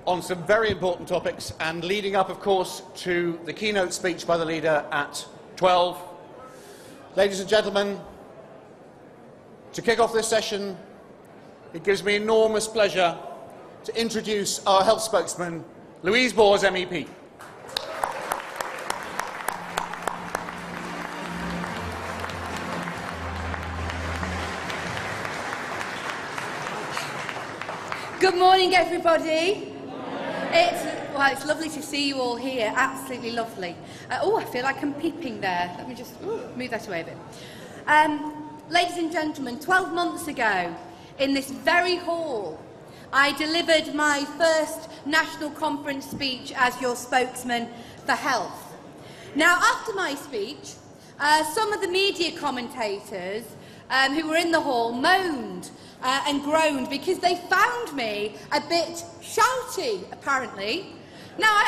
on some very important topics, and leading up, of course, to the keynote speech by the leader at 12. Ladies and gentlemen, to kick off this session, it gives me enormous pleasure to introduce our health spokesman, Louise Bours, MEP. Good morning, everybody. It's lovely to see you all here. Absolutely lovely. I feel like I'm peeping there. Let me just move that away a bit. Ladies and gentlemen, 12 months ago, in this very hall, I delivered my first national conference speech as your spokesman for health. Now, after my speech, some of the media commentators who were in the hall moaned and groaned because they found me a bit shouty, apparently. Now,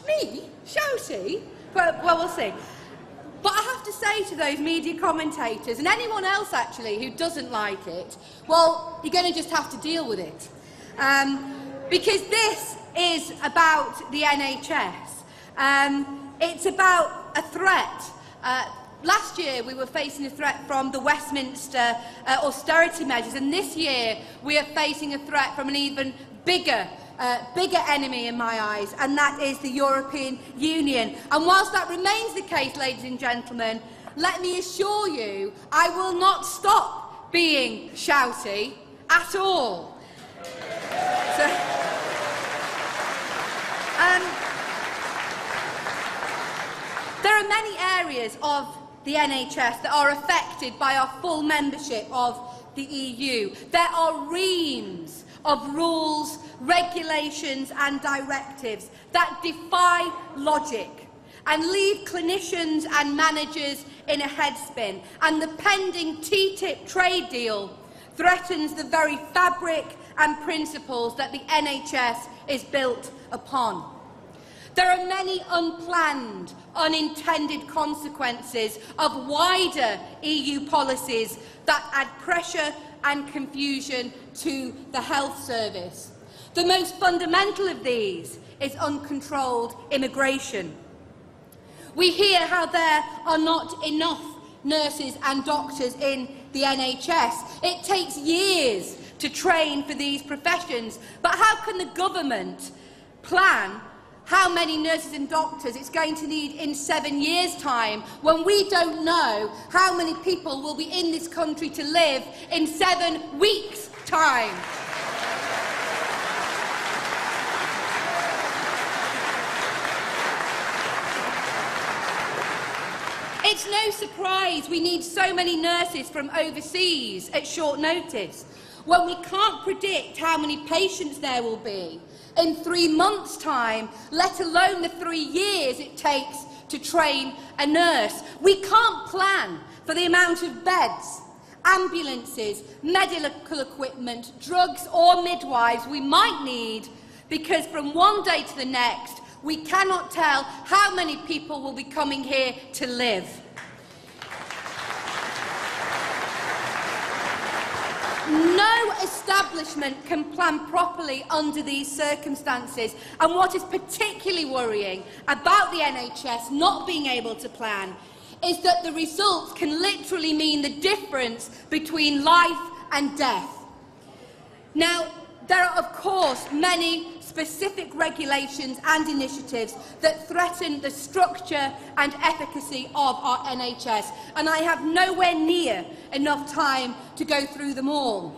me? Shouty? Well, we'll see. But I have to say to those media commentators, and anyone else actually who doesn't like it, well, you're going to just have to deal with it. Because this is about the NHS. It's about a threat. Last year we were facing a threat from the Westminster austerity measures, and this year we are facing a threat from an even bigger enemy in my eyes, and that is the European Union. And whilst that remains the case, ladies and gentlemen, let me assure you, I will not stop being shouty at all. There are many areas of the NHS that are affected by our full membership of the EU. There are reams of rules, regulations and directives that defy logic and leave clinicians and managers in a headspin. And the pending TTIP trade deal threatens the very fabric and principles that the NHS is built upon. There are many unplanned, unintended consequences of wider EU policies that add pressure and confusion to the health service. The most fundamental of these is uncontrolled immigration. We hear how there are not enough nurses and doctors in the NHS. It takes years to train for these professions, but how can the government plan how many nurses and doctors it's going to need in 7 years' time when we don't know how many people will be in this country to live in 7 weeks' time? It's no surprise we need so many nurses from overseas at short notice, when we can't predict how many patients there will be in 3 months' time, let alone the 3 years it takes to train a nurse. We can't plan for the amount of beds, ambulances, medical equipment, drugs or midwives we might need, because from one day to the next, we cannot tell how many people will be coming here to live. No establishment can plan properly under these circumstances, and what is particularly worrying about the NHS not being able to plan is that the results can literally mean the difference between life and death. Now, there are of course many specific regulations and initiatives that threaten the structure and efficacy of our NHS, and I have nowhere near enough time to go through them all.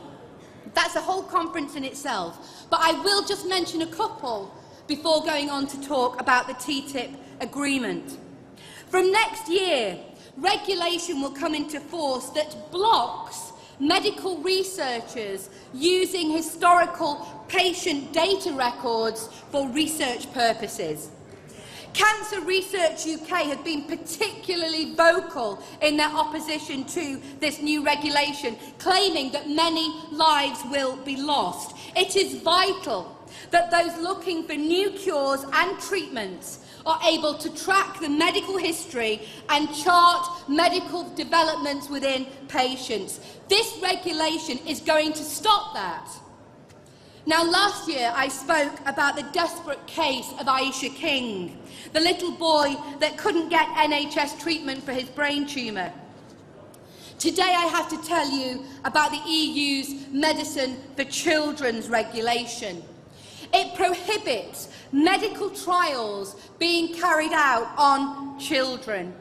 That's a whole conference in itself, but I will just mention a couple before going on to talk about the TTIP agreement. From next year, regulation will come into force that blocks medical researchers using historical patient data records for research purposes. Cancer Research UK have been particularly vocal in their opposition to this new regulation, claiming that many lives will be lost. It is vital that those looking for new cures and treatments are able to track the medical history and chart medical developments within patients. This regulation is going to stop that. Now, last year I spoke about the desperate case of Aisha King, the little boy that couldn't get NHS treatment for his brain tumour. Today I have to tell you about the EU's Medicine for Children's regulation. It prohibits medical trials being carried out on children.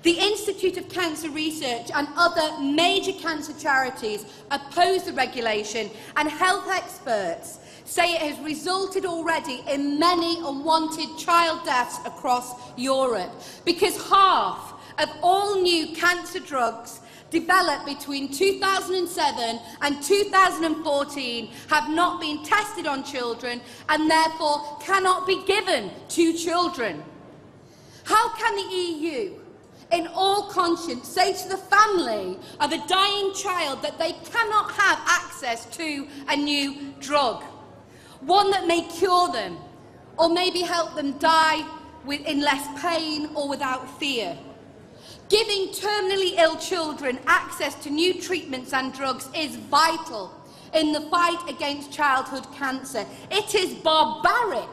The Institute of Cancer Research and other major cancer charities oppose the regulation, and health experts say it has resulted already in many unwanted child deaths across Europe, because half of all new cancer drugs developed between 2007 and 2014 have not been tested on children and therefore cannot be given to children. How can the EU, in all conscience, say to the family of a dying child that they cannot have access to a new drug, one that may cure them or maybe help them die in less pain or without fear? Giving terminally ill children access to new treatments and drugs is vital in the fight against childhood cancer. It is barbaric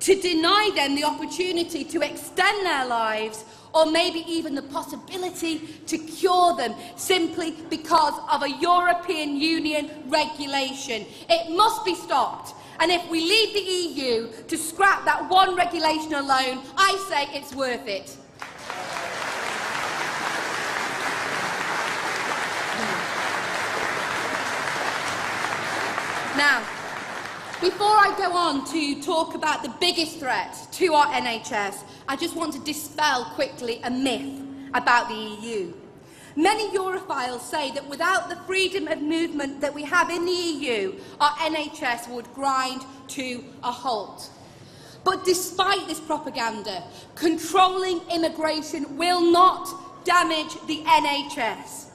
to deny them the opportunity to extend their lives, or maybe even the possibility to cure them, simply because of a European Union regulation. It must be stopped. And if we leave the EU to scrap that one regulation alone, I say it's worth it. Now, before I go on to talk about the biggest threat to our NHS, I just want to dispel quickly a myth about the EU. Many Europhiles say that without the freedom of movement that we have in the EU, our NHS would grind to a halt. But despite this propaganda, controlling immigration will not damage the NHS.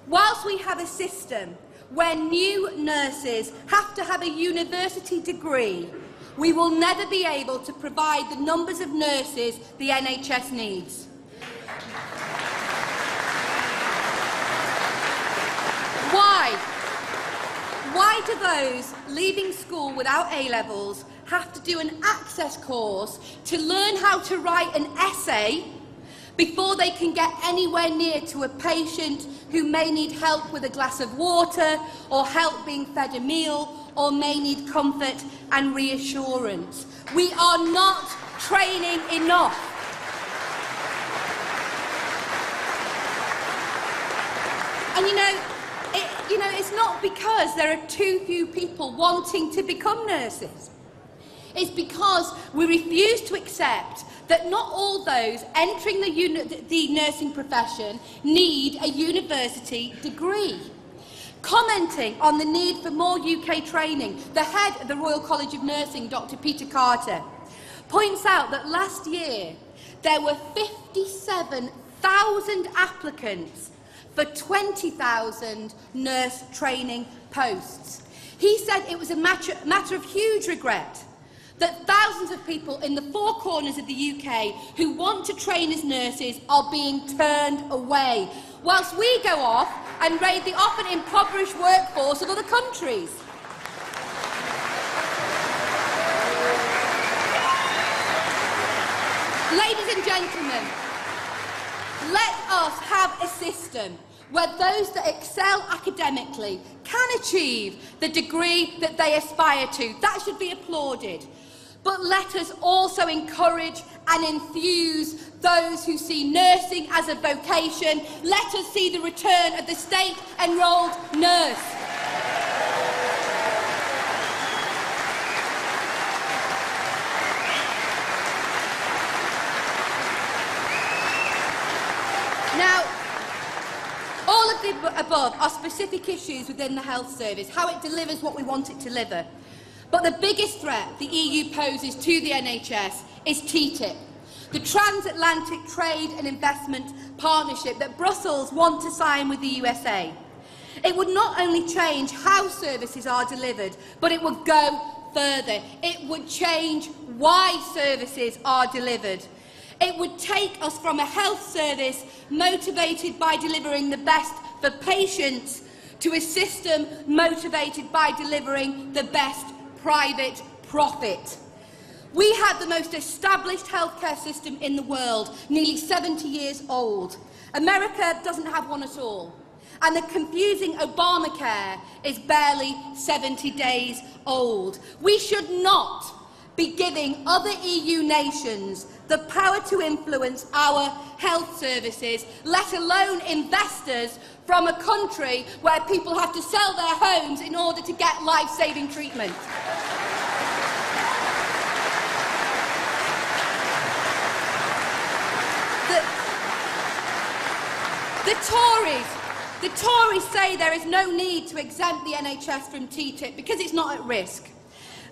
Whilst we have a system where new nurses have to have a university degree, we will never be able to provide the numbers of nurses the NHS needs. Why? Why do those leaving school without A-levels have to do an access course to learn how to write an essay before they can get anywhere near to a patient who may need help with a glass of water, or help being fed a meal, or may need comfort and reassurance? We are not training enough. And it's not because there are too few people wanting to become nurses. It's because we refuse to accept that not all those entering the nursing profession need a university degree. Commenting on the need for more UK training, the head of the Royal College of Nursing, Dr. Peter Carter, points out that last year there were 57,000 applicants for 20,000 nurse training posts. He said it was a matter of huge regret that thousands of people in the four corners of the UK who want to train as nurses are being turned away, whilst we go off and raid the often impoverished workforce of other countries. Ladies and gentlemen, let us have a system where those that excel academically can achieve the degree that they aspire to. That should be applauded. But let us also encourage and enthuse those who see nursing as a vocation. Let us see the return of the state-enrolled nurse. Now, all of the above are specific issues within the health service, how it delivers what we want it to deliver. But the biggest threat the EU poses to the NHS is TTIP, the Transatlantic Trade and Investment Partnership that Brussels want to sign with the USA. It would not only change how services are delivered, but it would go further. It would change why services are delivered. It would take us from a health service motivated by delivering the best for patients to a system motivated by delivering the best private profit. We have the most established healthcare system in the world, nearly 70 years old. America doesn't have one at all. And the confusing Obamacare is barely 70 days old. We should not be giving other EU nations the power to influence our health services, let alone investors from a country where people have to sell their homes in order to get life-saving treatment. The Tories say there is no need to exempt the NHS from TTIP because it's not at risk.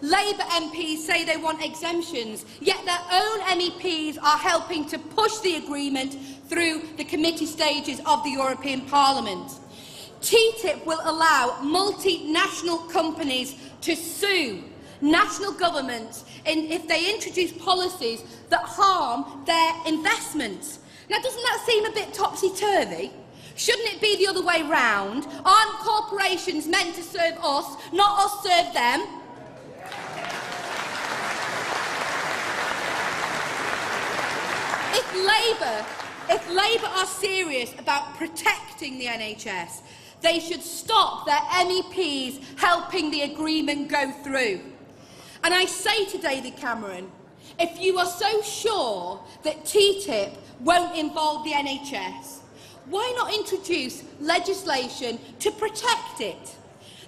Labour MPs say they want exemptions, yet their own MEPs are helping to push the agreement through the committee stages of the European Parliament. TTIP will allow multinational companies to sue national governments if they introduce policies that harm their investments. Now, doesn't that seem a bit topsy-turvy? Shouldn't it be the other way round? Aren't corporations meant to serve us, not us serve them? If Labour are serious about protecting the NHS, they should stop their MEPs helping the agreement go through. And I say to David Cameron, if you are so sure that TTIP won't involve the NHS, why not introduce legislation to protect it?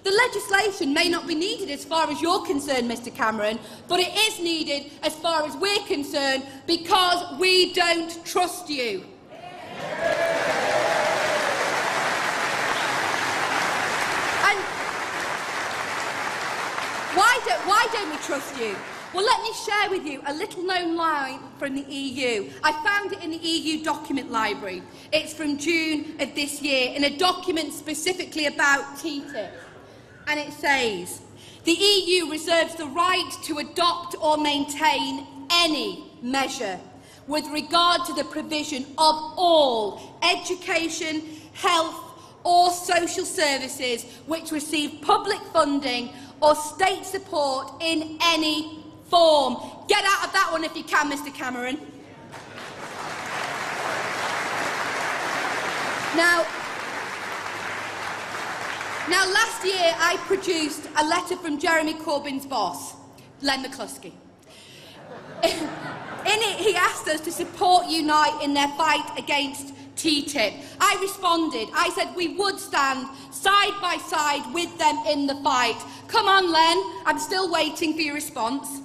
The legislation may not be needed as far as you're concerned, Mr Cameron, but it is needed as far as we're concerned because we don't trust you. And why don't we trust you? Well, let me share with you a little-known line from the EU. I found it in the EU document library. It's from June of this year, in a document specifically about TTIP. And it says, the EU reserves the right to adopt or maintain any measure with regard to the provision of all education, health or social services which receive public funding or state support in any form. Get out of that one if you can, Mr Cameron. Now, last year I produced a letter from Jeremy Corbyn's boss, Len McCluskey. In it, he asked us to support Unite in their fight against TTIP. I responded. I said we would stand side by side with them in the fight. Come on, Len, I'm still waiting for your response.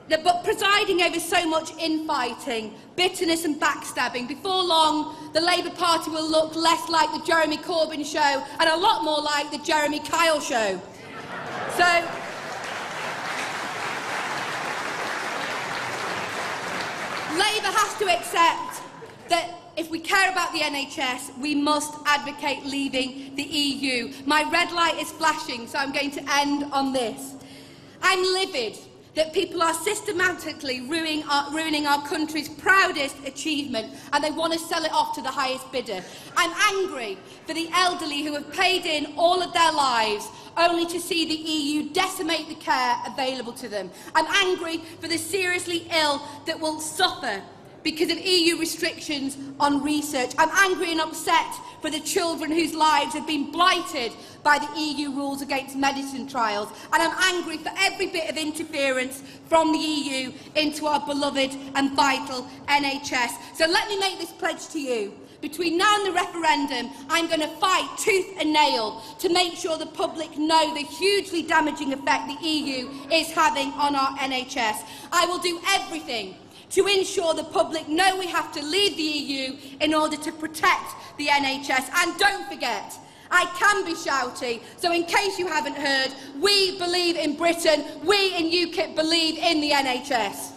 But presiding over so much infighting, bitterness and backstabbing, before long the Labour Party will look less like the Jeremy Corbyn show and a lot more like the Jeremy Kyle show. So, Labour has to accept that if we care about the NHS, we must advocate leaving the EU. My red light is flashing, so I'm going to end on this. I'm livid that people are systematically ruining our country's proudest achievement and they want to sell it off to the highest bidder. I'm angry for the elderly who have paid in all of their lives only to see the EU decimate the care available to them. I'm angry for the seriously ill that will suffer because of EU restrictions on research. I'm angry and upset for the children whose lives have been blighted by the EU rules against medicine trials. And I'm angry for every bit of interference from the EU into our beloved and vital NHS. So let me make this pledge to you. Between now and the referendum, I'm going to fight tooth and nail to make sure the public know the hugely damaging effect the EU is having on our NHS. I will do everything to ensure the public know we have to leave the EU in order to protect the NHS. And don't forget, I can be shouty, so in case you haven't heard, we believe in Britain, we in UKIP believe in the NHS.